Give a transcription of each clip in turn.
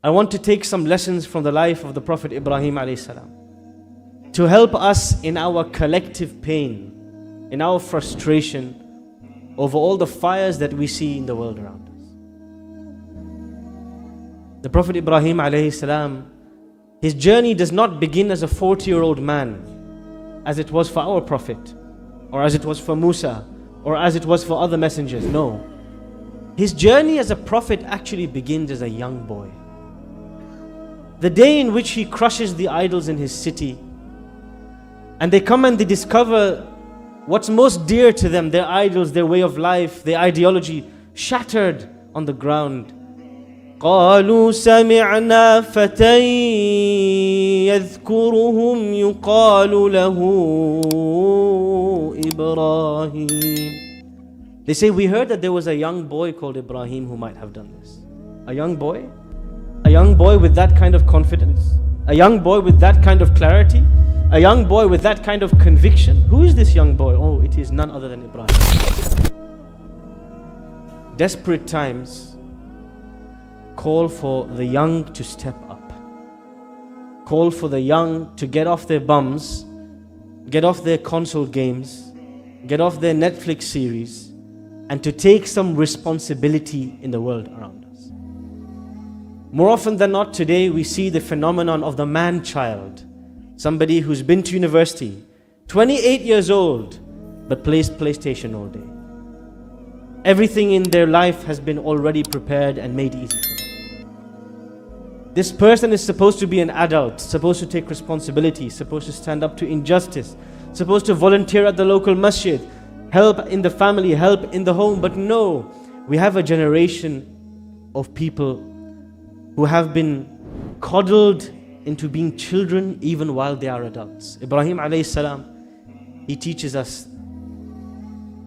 I want to take some lessons from the life of the Prophet Ibrahim alayhi salam to help us in our collective pain, in our frustration over all the fires that we see in the world around us. The Prophet Ibrahim alayhi salam, his journey does not begin as a 40-year-old man, as it was for our Prophet, or as it was for Musa, or as it was for other messengers. No. His journey as a prophet actually begins as a young boy. The day in which he crushes the idols in his city, and they come and they discover what's most dear to them, their idols, their way of life, their ideology, shattered on the ground. قالوا سمعنا فتى يذكرهم يقال له إبراهيم. They say, we heard that there was a young boy called Ibrahim who might have done this. A young boy? A young boy with that kind of confidence? A young boy with that kind of clarity? A young boy with that kind of conviction? Who is this young boy? Oh, it is none other than Ibrahim. Desperate times call for the young to step up. Call for the young to get off their bums, get off their console games, get off their Netflix series, and to take some responsibility in the world around us. More often than not today, we see the phenomenon of the man-child. Somebody who's been to university, 28 years old, but plays PlayStation all day. Everything in their life has been already prepared and made easy for them. This person is supposed to be an adult, supposed to take responsibility, supposed to stand up to injustice, supposed to volunteer at the local masjid, help in the family, help in the home. But no, we have a generation of people who have been coddled into being children even while they are adults. Ibrahim alayhi salam, he teaches us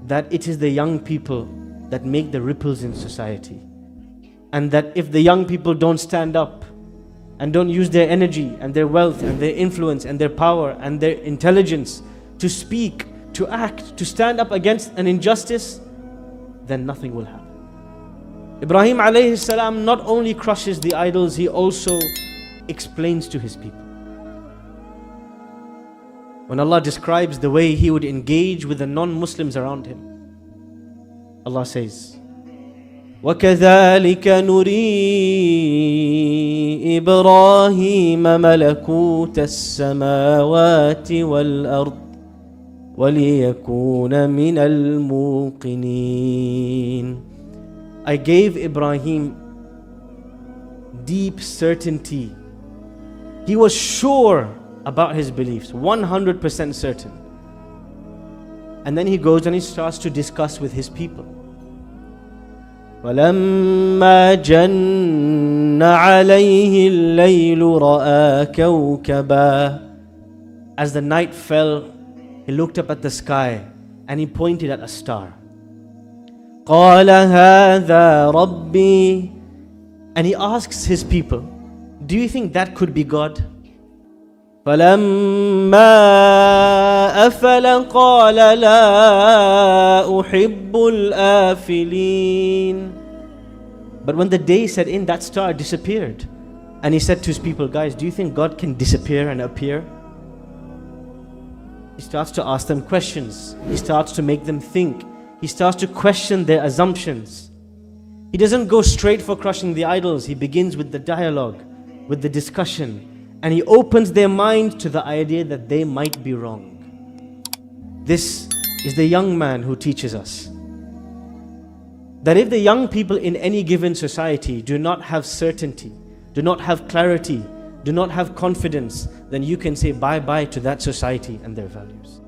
that it is the young people that make the ripples in society. And that if the young people don't stand up and don't use their energy and their wealth and their influence and their power and their intelligence to speak, to act, to stand up against an injustice, then nothing will happen. Ibrahim alayhi salam not only crushes the idols, he also explains to his people. When Allah describes the way he would engage with the non-Muslims around him, Allah says, وَكَذَلِكَ نُرِي إِبْرَاهِيمَ مَلَكُوتَ السَّمَاوَاتِ وَالْأَرْضِ وَلِيَكُونَ مِنَ الْمُوقِنِينَ. I gave Ibrahim deep certainty. He was sure about his beliefs, 100% certain. And then he goes and he starts to discuss with his people. فَلَمَّا جَنَّ عَلَيْهِ اللَّيْلُ رَأَى كَوْكَبًا. As the night fell, he looked up at the sky and he pointed at a star. قَالَ هَذَا رَبِّي. And he asks his people, do you think that could be God? فَلَمَّا أَفَلَ قَالَ لَا أُحِبُّ الْآفِلِينَ. But when the day set in, that star disappeared. And he said to his people, guys, do you think God can disappear and appear? He starts to ask them questions. He starts to make them think. He starts to question their assumptions. He doesn't go straight for crushing the idols. He begins with the dialogue, with the discussion. And he opens their mind to the idea that they might be wrong. This is the young man who teaches us that if the young people in any given society do not have certainty, do not have clarity, do not have confidence, then you can say bye-bye to that society and their values.